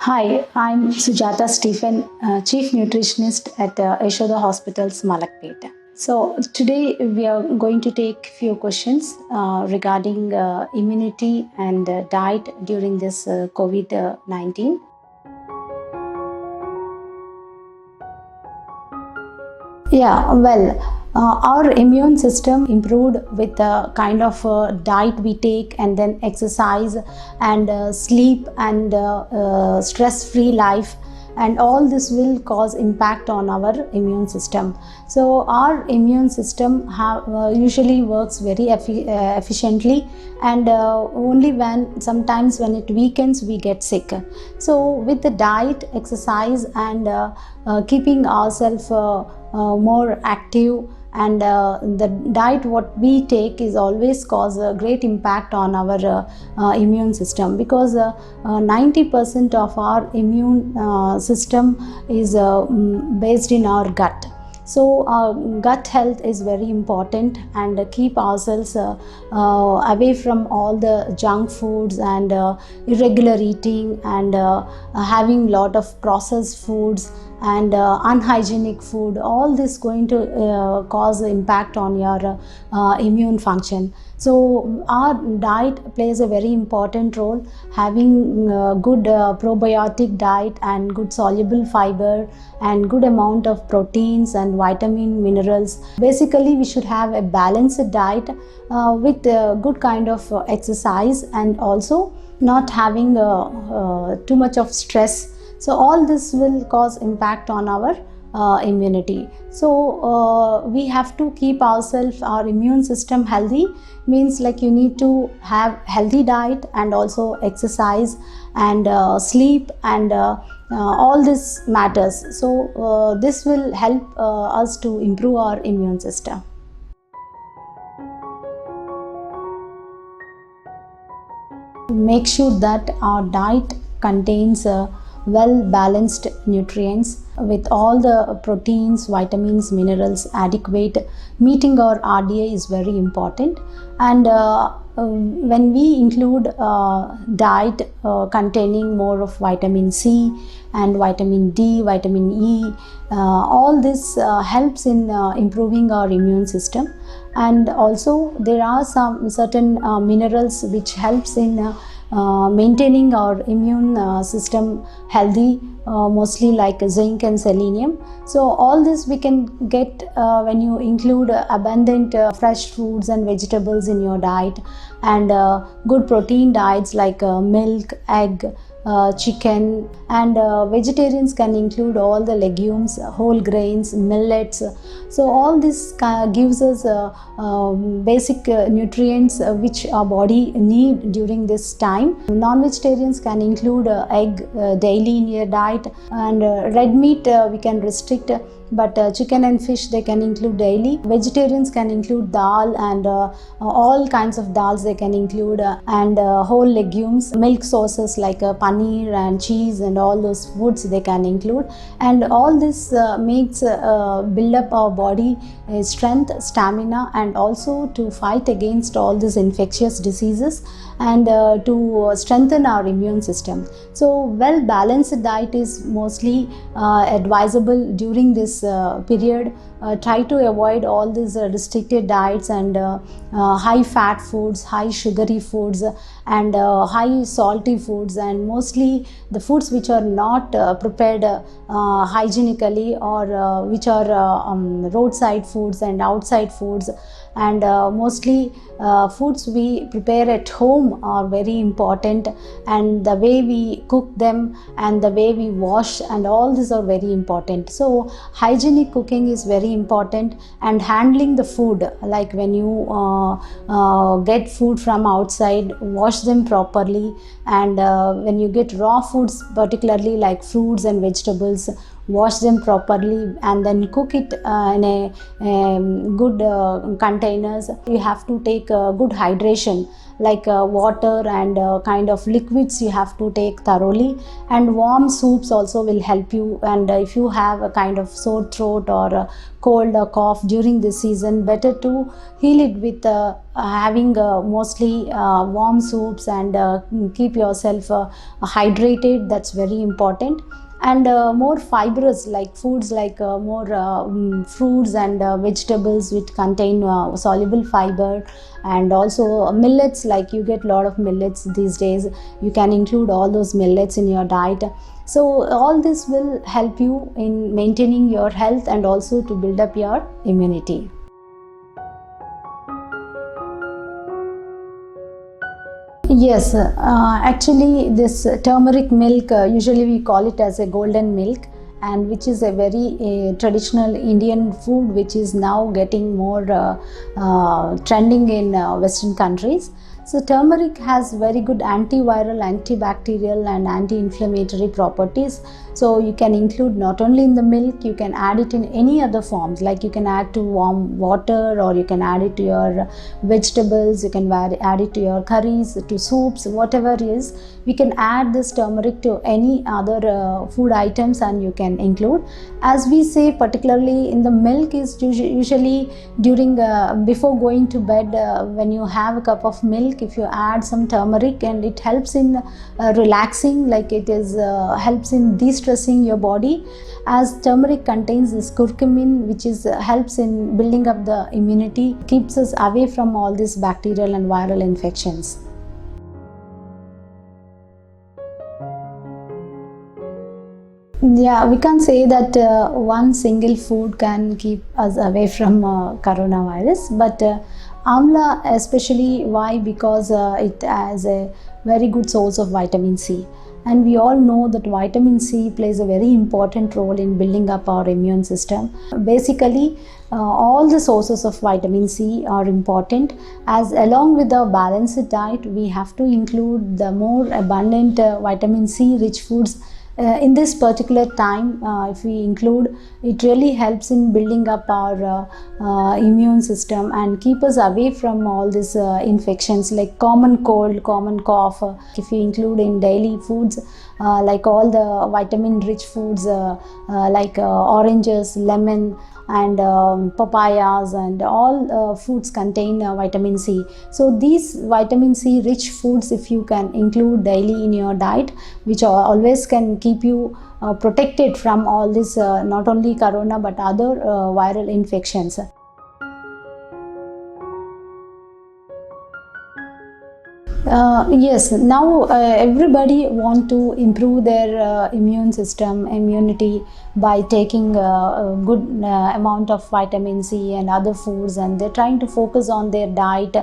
Hi, I'm Sujata Stephen, Chief Nutritionist at Yashoda Hospitals, Malakpet. So today we are going to take few questions regarding immunity and diet during this COVID-19. Our immune system improved with the kind of diet we take, and then exercise and sleep and stress-free life, and all this will cause impact on our immune system. So our immune system usually works very efficiently, and only when sometimes when it weakens we get sick. So with the diet, exercise, and keeping ourselves more active, and the diet what we take is always cause a great impact on our immune system, because 90% of our immune system is based in our gut. So gut health is very important, and keep ourselves away from all the junk foods and irregular eating, and having lot of processed foods and unhygienic food. All this going to cause impact on your immune function. So our diet plays a very important role. Having good probiotic diet and good soluble fiber and good amount of proteins and vitamin minerals. Basically we should have a balanced diet with good kind of exercise, and also not having too much of stress. So all this will cause impact on our immunity. So we have to keep ourselves, our immune system healthy. Means like you need to have healthy diet and also exercise and sleep, and all this matters. So this will help us to improve our immune system. Make sure that our diet contains well balanced nutrients with all the proteins, vitamins, minerals adequate. Meeting our RDA is very important, and when we include diet containing more of vitamin C and vitamin D, vitamin E, all this helps in improving our immune system. And also there are some certain minerals which helps in maintaining our immune system healthy, mostly like zinc and selenium. So all this we can get when you include abundant fresh fruits and vegetables in your diet, and good protein diets like milk, egg, chicken, and vegetarians can include all the legumes, whole grains, millets. So all this gives us basic nutrients which our body need during this time. Non-vegetarians can include egg daily in your diet, and red meat we can restrict, but chicken and fish they can include daily. Vegetarians can include dal, and all kinds of dals they can include, and whole legumes, milk sources like paneer and cheese, and all those foods they can include. And all this makes build up our body strength, stamina, and also to fight against all these infectious diseases, and to strengthen our immune system. So well balanced diet is mostly advisable during this period. Try to avoid all these restricted diets and high fat foods, high sugary foods, and high salty foods, and mostly the foods which are not prepared hygienically, or which are roadside foods and outside foods. And mostly foods we prepare at home are very important, and the way we cook them and the way we wash, and all these are very important. So hygienic cooking is very important, and handling the food, like when you get food from outside, wash them properly, and when you get raw foods, particularly like fruits and vegetables, wash them properly, and then cook it in a good containers. You have to take good hydration, like water and kind of liquids you have to take thoroughly, and warm soups also will help you. And if you have a kind of sore throat or cold or cough during this season, better to heal it with having mostly warm soups, and keep yourself hydrated. That's very important. And more fibrous like foods, like more fruits and vegetables which contain soluble fiber, and also millets, like you get a lot of millets these days. You can include all those millets in your diet. So all this will help you in maintaining your health and also to build up your immunity. Yes, actually this turmeric milk, usually we call it as a golden milk, and which is a very traditional Indian food which is now getting more trending in Western countries. So turmeric has very good antiviral, antibacterial and anti-inflammatory properties. So you can include not only in the milk, you can add it in any other forms, like you can add to warm water, or you can add it to your vegetables, you can add it to your curries, to soups, whatever it is. We can add this turmeric to any other food items and you can include. As we say, particularly in the milk is usually during before going to bed, when you have a cup of milk, if you add some turmeric, and it helps in relaxing, like it is helps in de-stressing your body, as turmeric contains this curcumin, which is helps in building up the immunity, keeps us away from all these bacterial and viral infections. Yeah, we can say that one single food can keep us away from coronavirus, but amla especially. Why? Because it has a very good source of vitamin C, and we all know that vitamin C plays a very important role in building up our immune system. Basically, all the sources of vitamin C are important, as along with a balanced diet, we have to include the more abundant vitamin C rich foods. In this particular time, if we include, it really helps in building up our immune system and keep us away from all these infections like common cold, common cough. If we include in daily foods, like all the vitamin rich foods like oranges, lemon and papayas, and all fruits contain vitamin C. So these vitamin C rich foods, if you can include daily in your diet, which always can keep you protected from all this, not only corona but other viral infections. Yes, now everybody want to improve their immune system, immunity, by taking a good amount of vitamin C and other foods, and they're trying to focus on their diet,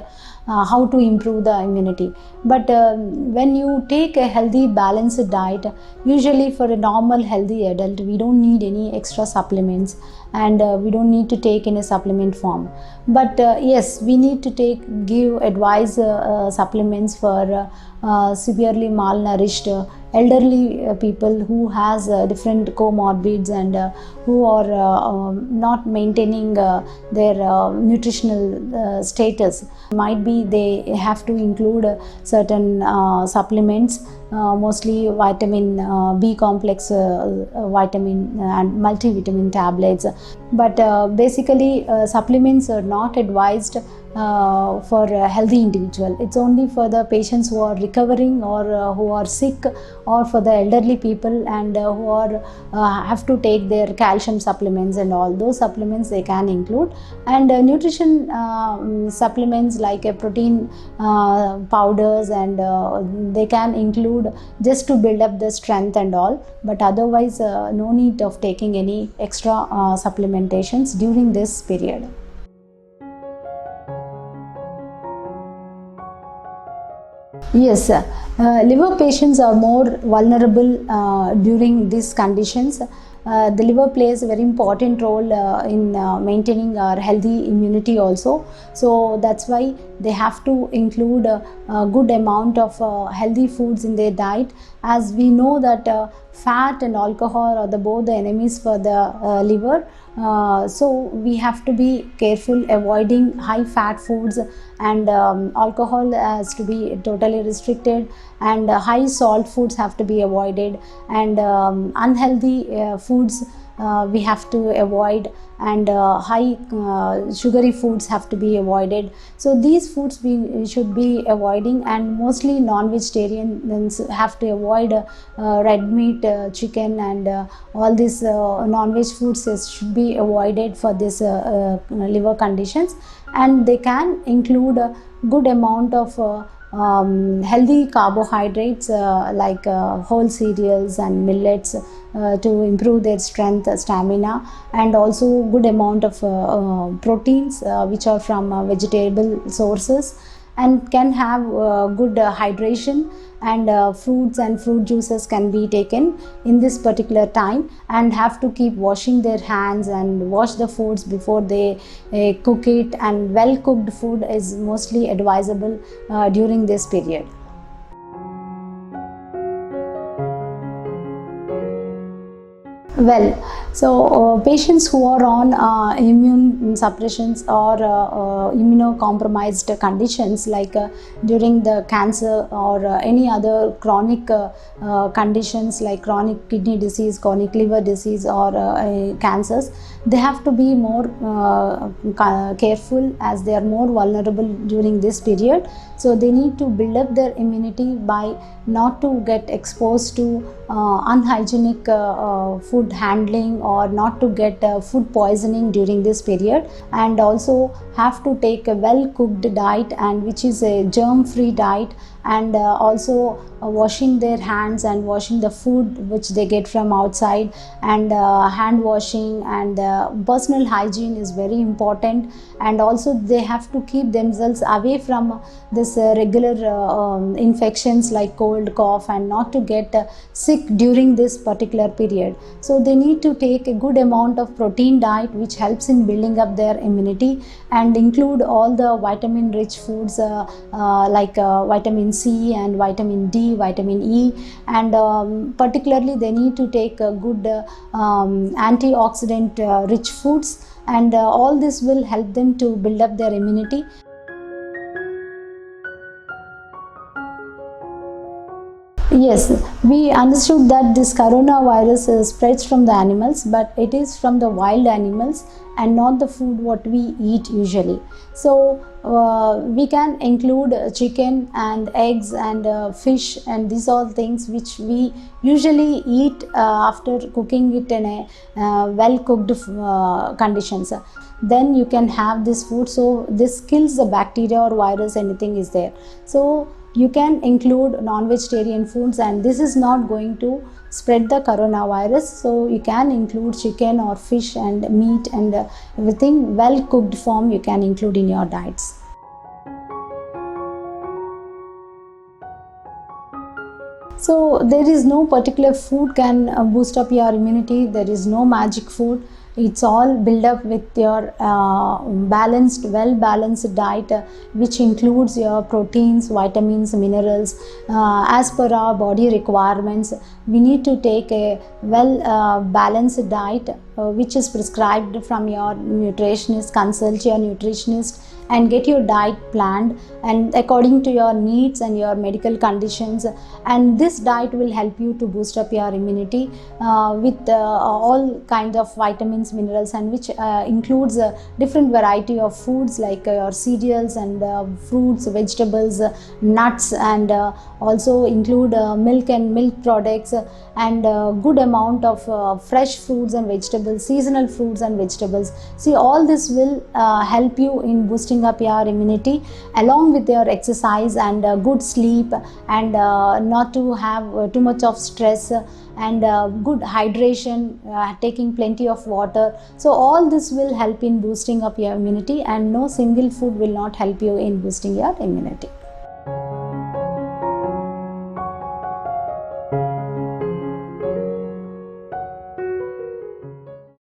how to improve the immunity. But when you take a healthy balanced diet, usually for a normal healthy adult, we don't need any extra supplements, and we don't need to take in a supplement form. But yes, we need to give advice supplements for severely malnourished elderly people who has different comorbids, and who are not maintaining their nutritional status. Might be they have to include certain supplements, mostly vitamin B complex vitamin and multivitamin tablets. But basically supplements are not advised for a healthy individual. It's only for the patients who are recovering, or who are sick, or for the elderly people, and who are have to take their calcium supplements, and all those supplements they can include. And nutrition supplements like protein powders, and they can include just to build up the strength and all. But otherwise no need of taking any extra supplementations during this period. Yes, liver patients are more vulnerable during these conditions. The liver plays a very important role in maintaining our healthy immunity also. So that's why they have to include a good amount of healthy foods in their diet, as we know that fat and alcohol are both the enemies for the liver. So we have to be careful avoiding high fat foods, and alcohol has to be totally restricted, and high salt foods have to be avoided, and unhealthy foods we have to avoid, and high sugary foods have to be avoided. So these foods we should be avoiding, and mostly non-vegetarians have to avoid red meat, chicken, and all these non-veg foods should be avoided for this liver conditions. And they can include a good amount of healthy carbohydrates like whole cereals and millets to improve their strength, stamina, and also good amount of proteins which are from vegetable sources, and can have good hydration, and fruits and fruit juices can be taken in this particular time, and have to keep washing their hands and wash the foods before they cook it, and well cooked food is mostly advisable during this period. Well, so patients who are on immune suppressions or immunocompromised conditions, like during the cancer or any other chronic conditions like chronic kidney disease, chronic liver disease, or cancers, they have to be more careful, as they are more vulnerable during this period. So they need to build up their immunity by not to get exposed to unhygienic food handling, or not to get food poisoning during this period, and also have to take a well cooked diet, and which is a germ free diet, and also washing their hands and washing the food which they get from outside, and hand washing, and personal hygiene is very important. And also they have to keep themselves away from this regular infections like cold, cough, and not to get sick during this particular period. So they need to take a good amount of protein diet, which helps in building up their immunity, and include all the vitamin rich foods like vitamin C and vitamin D, vitamin E, and particularly they need to take good antioxidant rich foods, and all this will help them to build up their immunity. Yes, we understood that this coronavirus spreads from the animals, but it is from the wild animals and not the food what we eat usually. So we can include chicken and eggs and fish, and these all things which we usually eat after cooking it in a well cooked conditions. Then you can have this food, so this kills the bacteria or virus, anything is there. So you can include non-vegetarian foods, and this is not going to spread the coronavirus. So you can include chicken or fish and meat, and everything well cooked form you can include in your diets. So there is no particular food can boost up your immunity. There is no magic food. It's all built up with your well balanced diet, which includes your proteins, vitamins, minerals. As per our body requirements, we need to take a well balanced diet, which is prescribed from your nutritionist. Consult your nutritionist and get your diet planned and according to your needs and your medical conditions, and this diet will help you to boost up your immunity with all kinds of vitamins, minerals, and which includes different variety of foods like your cereals and fruits, vegetables, nuts, and also include milk and milk products, and good amount of fresh fruits and vegetables, seasonal fruits and vegetables. See, all this will help you in boosting up your immunity, along with your exercise and good sleep, and not to have too much of stress, and good hydration, taking plenty of water. So all this will help in boosting up your immunity, and no single food will not help you in boosting your immunity.